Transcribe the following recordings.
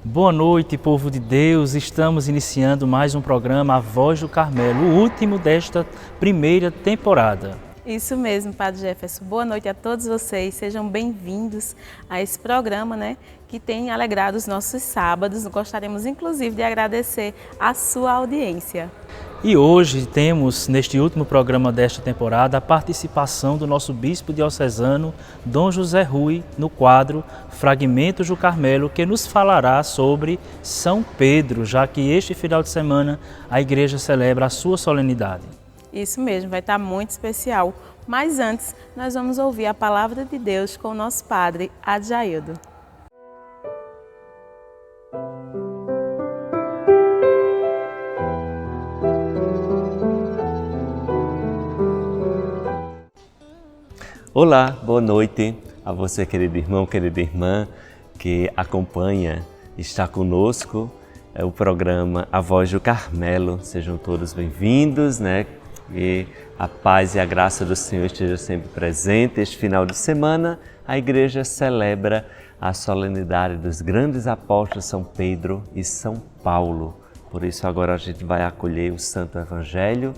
Boa noite, povo de Deus. Estamos iniciando mais um programa A Voz do Carmelo, o último desta primeira temporada. Isso mesmo, Padre Jefferson. Boa noite a todos vocês. Sejam bem-vindos a esse programa, que tem alegrado os nossos sábados. Gostaríamos, inclusive, de agradecer a sua audiência. E hoje temos, neste último programa desta temporada, a participação do nosso bispo diocesano, Dom José Rui, no quadro Fragmentos do Carmelo, que nos falará sobre São Pedro, já que este final de semana a igreja celebra a sua solenidade. Isso mesmo, vai estar muito especial. Mas antes, nós vamos ouvir a palavra de Deus com o nosso padre Adjaildo. Olá, boa noite a você, querido irmão, querida irmã, que acompanha, está conosco, o programa A Voz do Carmelo. Sejam todos bem-vindos, E a paz e a graça do Senhor estejam sempre presentes. Este final de semana, a igreja celebra a solenidade dos grandes apóstolos São Pedro e São Paulo. Por isso, agora a gente vai acolher o Santo Evangelho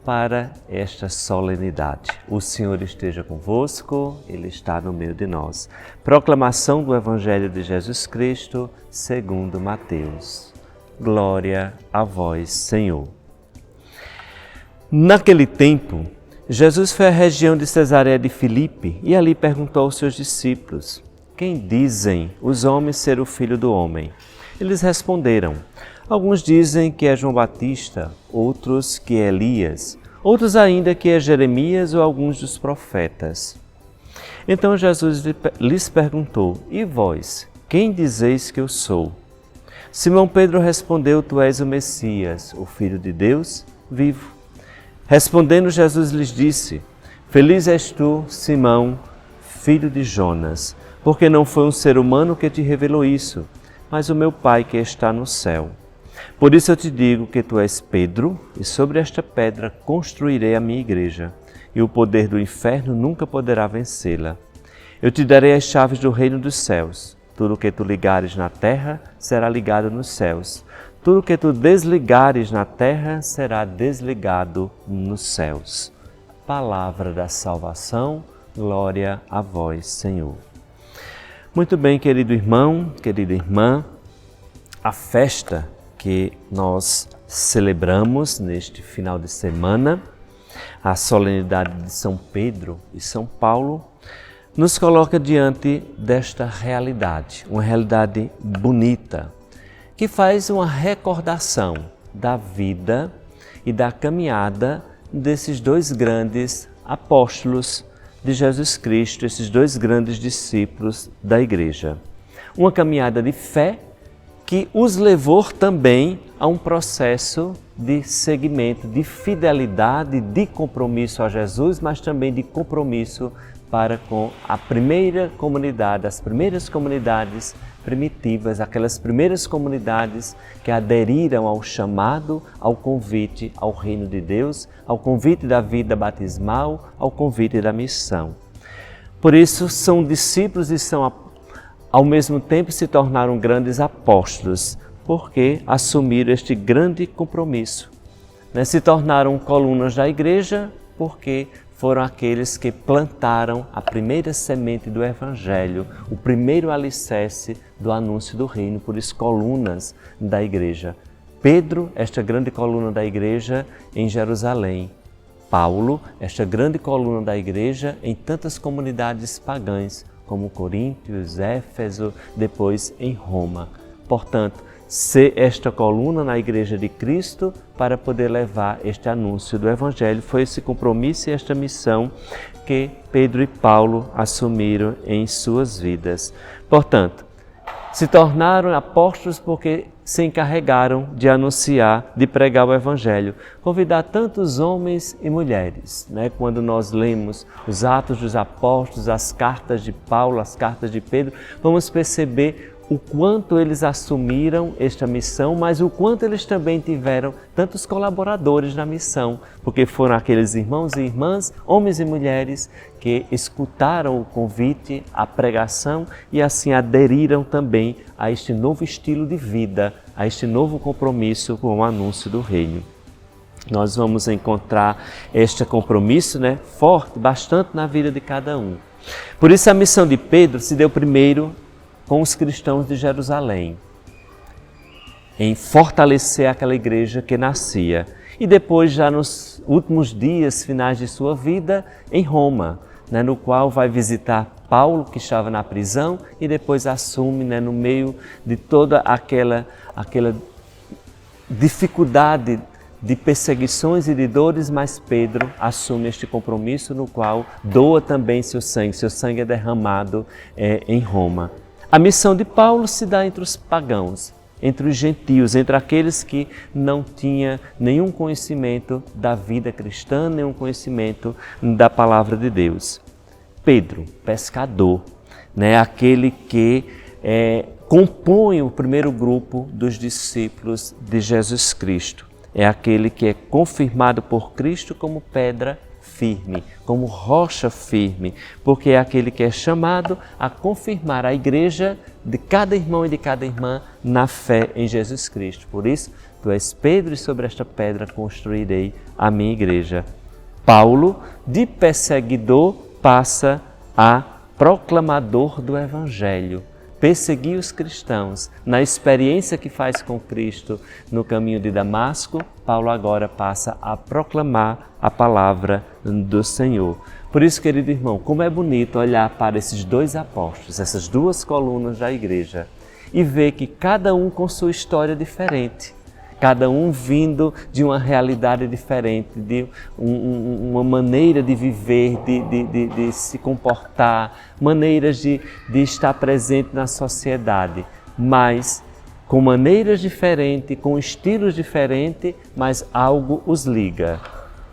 para esta solenidade. O Senhor esteja convosco, Ele está no meio de nós. Proclamação do Evangelho de Jesus Cristo, segundo Mateus. Glória a vós, Senhor. Naquele tempo, Jesus foi à região de Cesareia de Filipe e ali perguntou aos seus discípulos: quem dizem os homens ser o Filho do Homem? Eles responderam: alguns dizem que é João Batista, outros que é Elias, outros ainda que é Jeremias ou alguns dos profetas. Então Jesus lhes perguntou: e vós, quem dizeis que eu sou? Simão Pedro respondeu: tu és o Messias, o Filho de Deus vivo. Respondendo, Jesus lhes disse: feliz és tu, Simão, filho de Jonas, porque não foi um ser humano que te revelou isso, mas o meu Pai que está no céu. Por isso eu te digo que tu és Pedro, e sobre esta pedra construirei a minha igreja, e o poder do inferno nunca poderá vencê-la. Eu te darei as chaves do reino dos céus. Tudo o que tu ligares na terra será ligado nos céus. Tudo o que tu desligares na terra será desligado nos céus. Palavra da salvação, glória a vós, Senhor. Muito bem, querido irmão, querida irmã, a festa que nós celebramos neste final de semana, a solenidade de São Pedro e São Paulo, nos coloca diante desta realidade, uma realidade bonita, que faz uma recordação da vida e da caminhada desses dois grandes apóstolos de Jesus Cristo, esses dois grandes discípulos da Igreja. Uma caminhada de fé que os levou também a um processo de seguimento, de fidelidade, de compromisso a Jesus, mas também de compromisso para com a primeira comunidade, as primeiras comunidades primitivas, aquelas primeiras comunidades que aderiram ao chamado, ao convite ao reino de Deus, ao convite da vida batismal, ao convite da missão. Por isso são discípulos e ao mesmo tempo se tornaram grandes apóstolos, porque assumiram este grande compromisso. Se tornaram colunas da igreja, porque foram aqueles que plantaram a primeira semente do Evangelho, o primeiro alicerce do anúncio do reino, por isso colunas da igreja. Pedro, esta grande coluna da igreja em Jerusalém. Paulo, esta grande coluna da igreja em tantas comunidades pagãs, como Coríntios, Éfeso, depois em Roma. Portanto, ser esta coluna na Igreja de Cristo para poder levar este anúncio do Evangelho. Foi esse compromisso e esta missão que Pedro e Paulo assumiram em suas vidas. Portanto, se tornaram apóstolos porque se encarregaram de anunciar, de pregar o Evangelho, convidar tantos homens e mulheres. Quando nós lemos os Atos dos Apóstolos, as cartas de Paulo, as cartas de Pedro, vamos perceber o quanto eles assumiram esta missão, mas o quanto eles também tiveram tantos colaboradores na missão, porque foram aqueles irmãos e irmãs, homens e mulheres, que escutaram o convite, a pregação e assim aderiram também a este novo estilo de vida, a este novo compromisso com o anúncio do reino. Nós vamos encontrar este compromisso, forte, bastante na vida de cada um. Por isso a missão de Pedro se deu primeiro com os cristãos de Jerusalém, em fortalecer aquela igreja que nascia. E depois, já nos últimos dias finais de sua vida, em Roma, no qual vai visitar Paulo, que estava na prisão, e depois assume, no meio de toda aquela dificuldade de perseguições e de dores, mas Pedro assume este compromisso no qual doa também seu sangue é derramado em Roma. A missão de Paulo se dá entre os pagãos, entre os gentios, entre aqueles que não tinham nenhum conhecimento da vida cristã, nenhum conhecimento da palavra de Deus. Pedro, pescador, aquele que compõe o primeiro grupo dos discípulos de Jesus Cristo. É aquele que é confirmado por Cristo como pedra firme, como rocha firme, porque é aquele que é chamado a confirmar a igreja de cada irmão e de cada irmã na fé em Jesus Cristo. Por isso, tu és Pedro e sobre esta pedra construirei a minha igreja. Paulo, de perseguidor, passa a proclamador do Evangelho. Perseguir os cristãos. Na experiência que faz com Cristo no caminho de Damasco, Paulo agora passa a proclamar a palavra do Senhor. Por isso, querido irmão, como é bonito olhar para esses dois apóstolos, essas duas colunas da igreja, e ver que cada um com sua história diferente, cada um vindo de uma realidade diferente, de uma maneira de viver, de se comportar, maneiras de estar presente na sociedade, mas com maneiras diferentes, com estilos diferentes, mas algo os liga.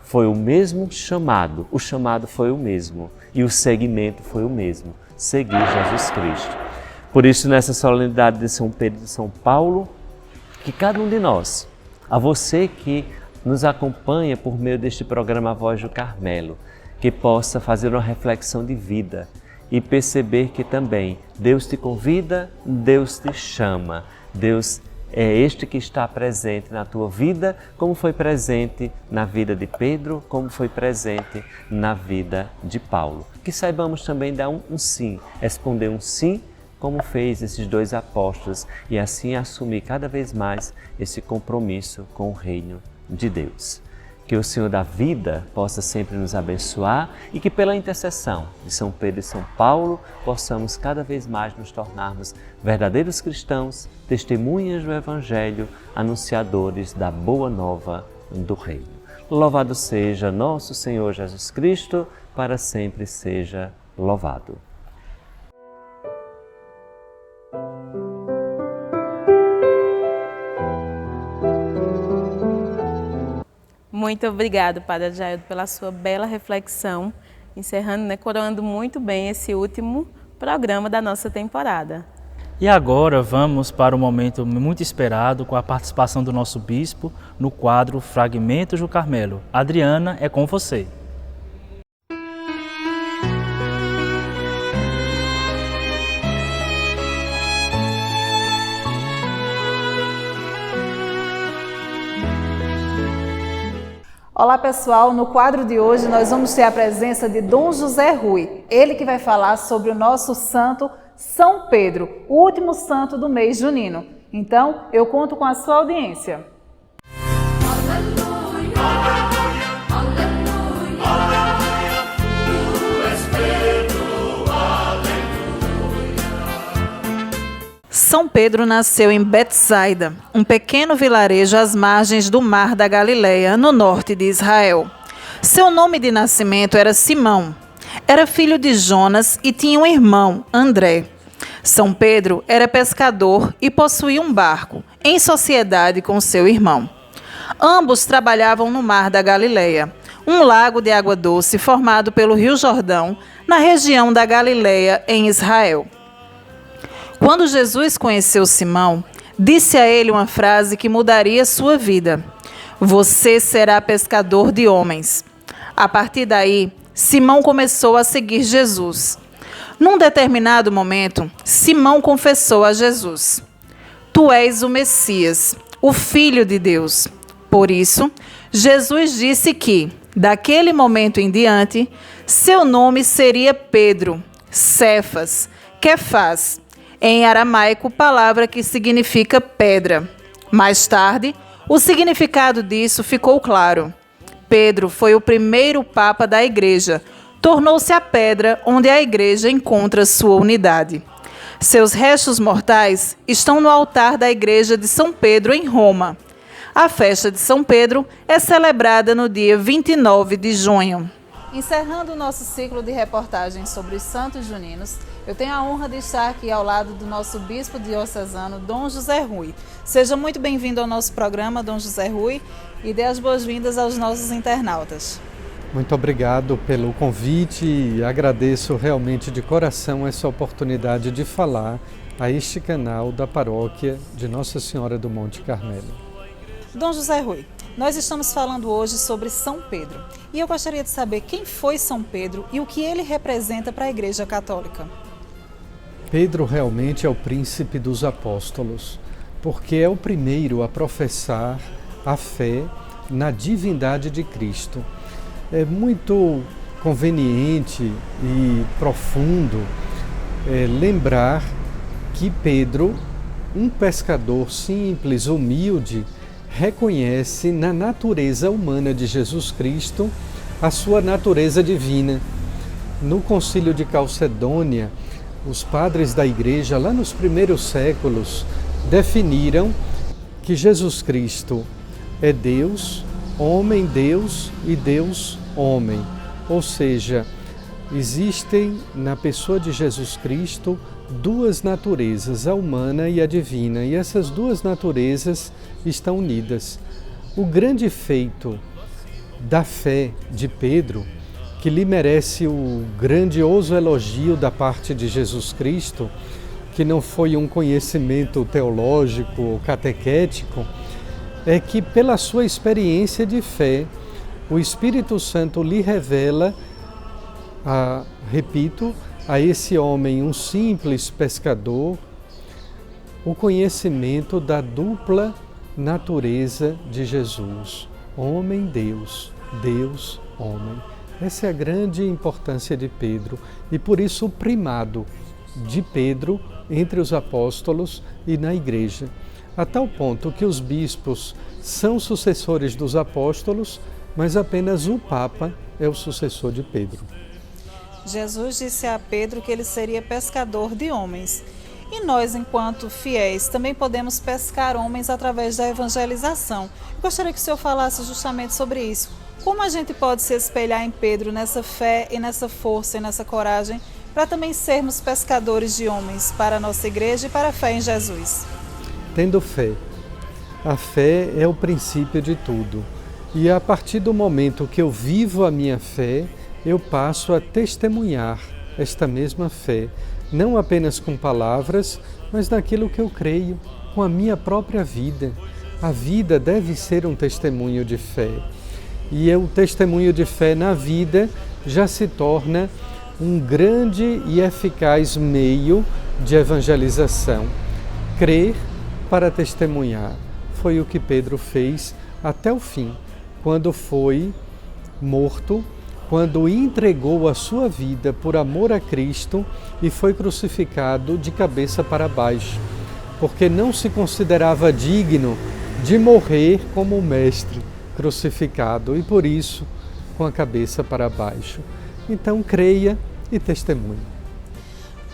Foi o mesmo chamado, o chamado foi o mesmo e o seguimento foi o mesmo, seguir Jesus Cristo. Por isso, nessa solenidade de São Pedro e de São Paulo, que cada um de nós, a você que nos acompanha por meio deste programa Voz do Carmelo, que possa fazer uma reflexão de vida e perceber que também Deus te convida, Deus te chama, Deus é este que está presente na tua vida, como foi presente na vida de Pedro, como foi presente na vida de Paulo. Que saibamos também dar um sim, responder um sim, como fez esses dois apóstolos, e assim assumir cada vez mais esse compromisso com o reino de Deus. Que o Senhor da vida possa sempre nos abençoar e que pela intercessão de São Pedro e São Paulo possamos cada vez mais nos tornarmos verdadeiros cristãos, testemunhas do Evangelho, anunciadores da boa nova do reino. Louvado seja nosso Senhor Jesus Cristo, para sempre seja louvado. Muito obrigado, Padre Jaildo, pela sua bela reflexão, encerrando, coroando muito bem esse último programa da nossa temporada. E agora vamos para um momento muito esperado com a participação do nosso bispo no quadro Fragmentos do Carmelo. Adriana, é com você. Olá pessoal, no quadro de hoje nós vamos ter a presença de Dom José Rui, ele que vai falar sobre o nosso santo São Pedro, o último santo do mês junino. Então, eu conto com a sua audiência. São Pedro nasceu em Betsaida, um pequeno vilarejo às margens do Mar da Galileia, no norte de Israel. Seu nome de nascimento era Simão. Era filho de Jonas e tinha um irmão, André. São Pedro era pescador e possuía um barco, em sociedade com seu irmão. Ambos trabalhavam no Mar da Galileia, um lago de água doce formado pelo Rio Jordão, na região da Galileia, em Israel. Quando Jesus conheceu Simão, disse a ele uma frase que mudaria sua vida: "Você será pescador de homens." A partir daí, Simão começou a seguir Jesus. Num determinado momento, Simão confessou a Jesus: "Tu és o Messias, o Filho de Deus." Por isso, Jesus disse que, daquele momento em diante, seu nome seria Pedro, Cefas, Quefás, em aramaico, palavra que significa pedra. Mais tarde, o significado disso ficou claro. Pedro foi o primeiro papa da igreja, tornou-se a pedra onde a igreja encontra sua unidade. Seus restos mortais estão no altar da igreja de São Pedro, em Roma. A festa de São Pedro é celebrada no dia 29 de junho. Encerrando o nosso ciclo de reportagens sobre os santos juninos, eu tenho a honra de estar aqui ao lado do nosso bispo diocesano, Dom José Rui. Seja muito bem-vindo ao nosso programa, Dom José Rui, e dê as boas-vindas aos nossos internautas. Muito obrigado pelo convite e agradeço realmente de coração essa oportunidade de falar a este canal da paróquia de Nossa Senhora do Monte Carmelo. Dom José Rui, nós estamos falando hoje sobre São Pedro e eu gostaria de saber quem foi São Pedro e o que ele representa para a Igreja Católica. Pedro realmente é o príncipe dos apóstolos, porque é o primeiro a professar a fé na divindade de Cristo. É muito conveniente e profundo lembrar que Pedro, um pescador simples, humilde, reconhece na natureza humana de Jesus Cristo a sua natureza divina. No Concílio de Calcedônia, os padres da Igreja, lá nos primeiros séculos, definiram que Jesus Cristo é Deus, homem Deus e Deus homem. Ou seja, existem na pessoa de Jesus Cristo duas naturezas, a humana e a divina, e essas duas naturezas estão unidas. O grande feito da fé de Pedro, que lhe merece o grandioso elogio da parte de Jesus Cristo, que não foi um conhecimento teológico ou catequético, é que pela sua experiência de fé, o Espírito Santo lhe revela, a esse homem, um simples pescador, o conhecimento da dupla natureza de Jesus. Homem-Deus, Deus-homem. Essa é a grande importância de Pedro e por isso o primado de Pedro entre os apóstolos e na igreja. A tal ponto que os bispos são sucessores dos apóstolos, mas apenas o Papa é o sucessor de Pedro. Jesus disse a Pedro que ele seria pescador de homens. E nós, enquanto fiéis, também podemos pescar homens através da evangelização. Eu gostaria que o senhor falasse justamente sobre isso. Como a gente pode se espelhar em Pedro nessa fé e nessa força e nessa coragem para também sermos pescadores de homens para a nossa igreja e para a fé em Jesus? Tendo fé. A fé é o princípio de tudo. E a partir do momento que eu vivo a minha fé, eu passo a testemunhar esta mesma fé, não apenas com palavras, mas naquilo que eu creio, com a minha própria vida. A vida deve ser um testemunho de fé. E o testemunho de fé na vida já se torna um grande e eficaz meio de evangelização. Crer para testemunhar. Foi o que Pedro fez até o fim, quando foi morto, quando entregou a sua vida por amor a Cristo e foi crucificado de cabeça para baixo, porque não se considerava digno de morrer como o Mestre crucificado e por isso com a cabeça para baixo. Então creia e testemunhe.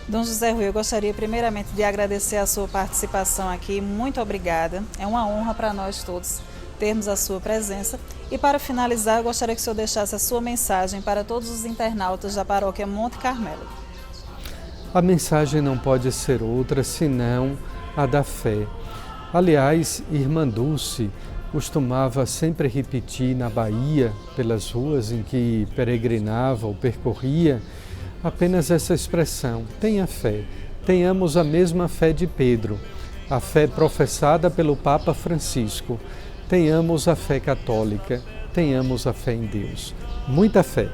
Dom José Rui, eu gostaria primeiramente de agradecer a sua participação aqui. Muito obrigada. É uma honra para nós todos termos a sua presença. E para finalizar, eu gostaria que o senhor deixasse a sua mensagem para todos os internautas da paróquia Monte Carmelo. A mensagem não pode ser outra senão a da fé. Aliás, Irmã Dulce costumava sempre repetir na Bahia, pelas ruas em que peregrinava ou percorria, apenas essa expressão: tenha fé. tenhamos a mesma fé de Pedro, a fé professada pelo Papa Francisco. Tenhamos a fé católica, tenhamos a fé em Deus. Muita fé.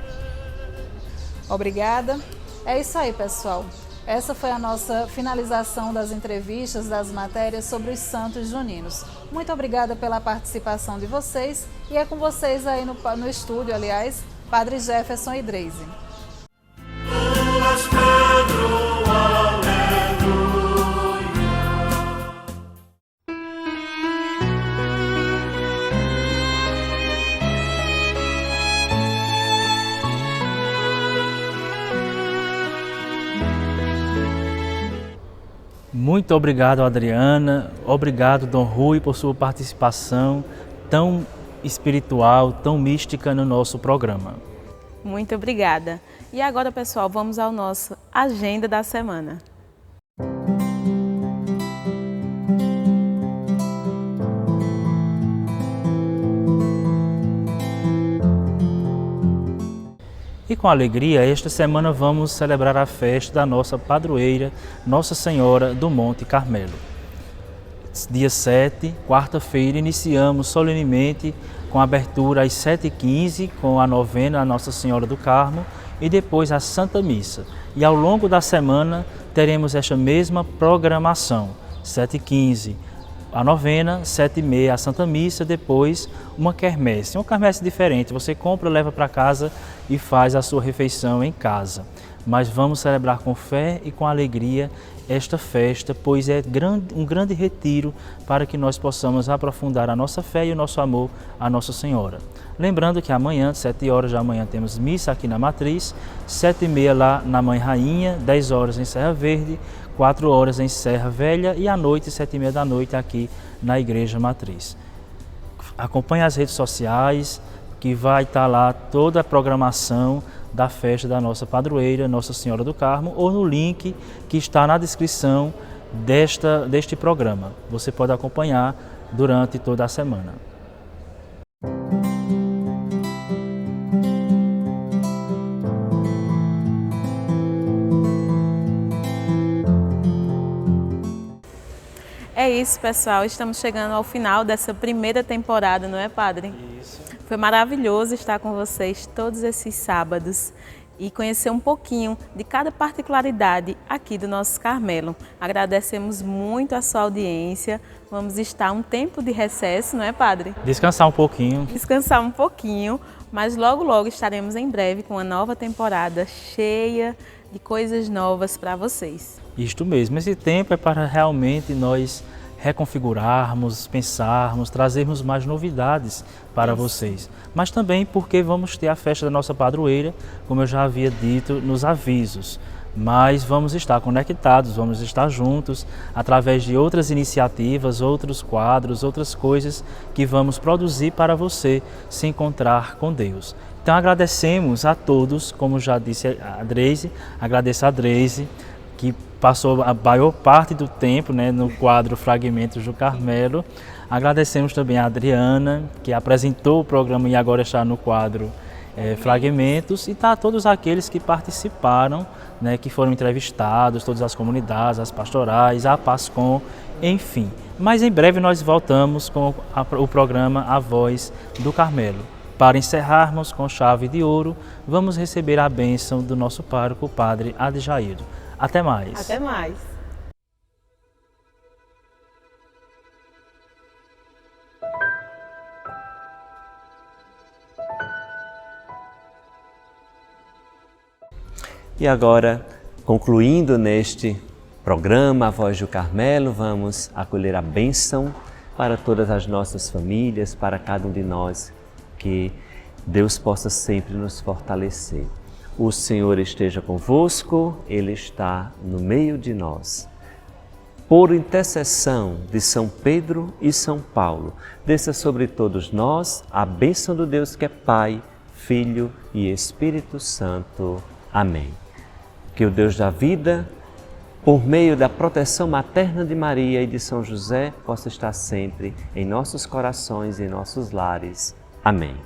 Obrigada. É isso aí, pessoal. Essa foi a nossa finalização das entrevistas, das matérias sobre os santos juninos. Muito obrigada pela participação de vocês e é com vocês aí no estúdio, aliás, Padre Jefferson e Dreise. Muito obrigado, Adriana. Obrigado, Dom Rui, por sua participação tão espiritual, tão mística no nosso programa. Muito obrigada. E agora, pessoal, vamos ao nosso Agenda da Semana. E com alegria, esta semana vamos celebrar a festa da nossa padroeira, Nossa Senhora do Monte Carmelo. Dia 7, quarta-feira, iniciamos solenemente com a abertura às 7h15, com a novena a Nossa Senhora do Carmo e depois a Santa Missa. E ao longo da semana teremos esta mesma programação, 7h15 a novena, 7h30 a Santa Missa, depois uma quermesse diferente, você compra, leva para casa e faz a sua refeição em casa. Mas vamos celebrar com fé e com alegria esta festa, pois é um grande retiro para que nós possamos aprofundar a nossa fé e o nosso amor à Nossa Senhora. Lembrando que amanhã, 7 horas da manhã, temos missa aqui na Matriz, 7h30 lá na Mãe Rainha, 10 horas em Serra Verde, 4 horas em Serra Velha e à noite, 7h30 da noite, aqui na Igreja Matriz. Acompanhe as redes sociais, que vai estar lá toda a programação da festa da nossa padroeira, Nossa Senhora do Carmo, ou no link que está na descrição deste programa. Você pode acompanhar durante toda a semana. É isso, pessoal. Estamos chegando ao final dessa primeira temporada, não é, Padre? Isso. Foi maravilhoso estar com vocês todos esses sábados e conhecer um pouquinho de cada particularidade aqui do nosso Carmelo. Agradecemos muito a sua audiência. Vamos estar um tempo de recesso, não é, Padre? Descansar um pouquinho. Descansar um pouquinho, mas logo, logo estaremos em breve com uma nova temporada cheia de coisas novas para vocês. Isto mesmo, esse tempo é para realmente nós reconfigurarmos, pensarmos, trazermos mais novidades para vocês. Mas também porque vamos ter a festa da nossa padroeira, como eu já havia dito nos avisos. Mas vamos estar conectados, vamos estar juntos através de outras iniciativas, outros quadros, outras coisas que vamos produzir para você se encontrar com Deus. Então agradecemos a todos, como já disse a Dreise, agradeço a Dreise, que passou a maior parte do tempo, né, no quadro Fragmentos do Carmelo. Agradecemos também a Adriana, que apresentou o programa e agora está no quadro Fragmentos, e a todos aqueles que participaram, né, que foram entrevistados, todas as comunidades, as pastorais, a PASCOM, enfim. Mas em breve nós voltamos com o programa A Voz do Carmelo. Para encerrarmos com chave de ouro, vamos receber a bênção do nosso pároco, o Padre Adjaildo. Até mais. Até mais. E agora, concluindo neste programa A Voz do Carmelo, vamos acolher a bênção para todas as nossas famílias, para cada um de nós, que Deus possa sempre nos fortalecer. O Senhor esteja convosco, Ele está no meio de nós. Por intercessão de São Pedro e São Paulo, desça sobre todos nós a bênção do Deus que é Pai, Filho e Espírito Santo. Amém. Que o Deus da vida, por meio da proteção materna de Maria e de São José, possa estar sempre em nossos corações e em nossos lares. Amém.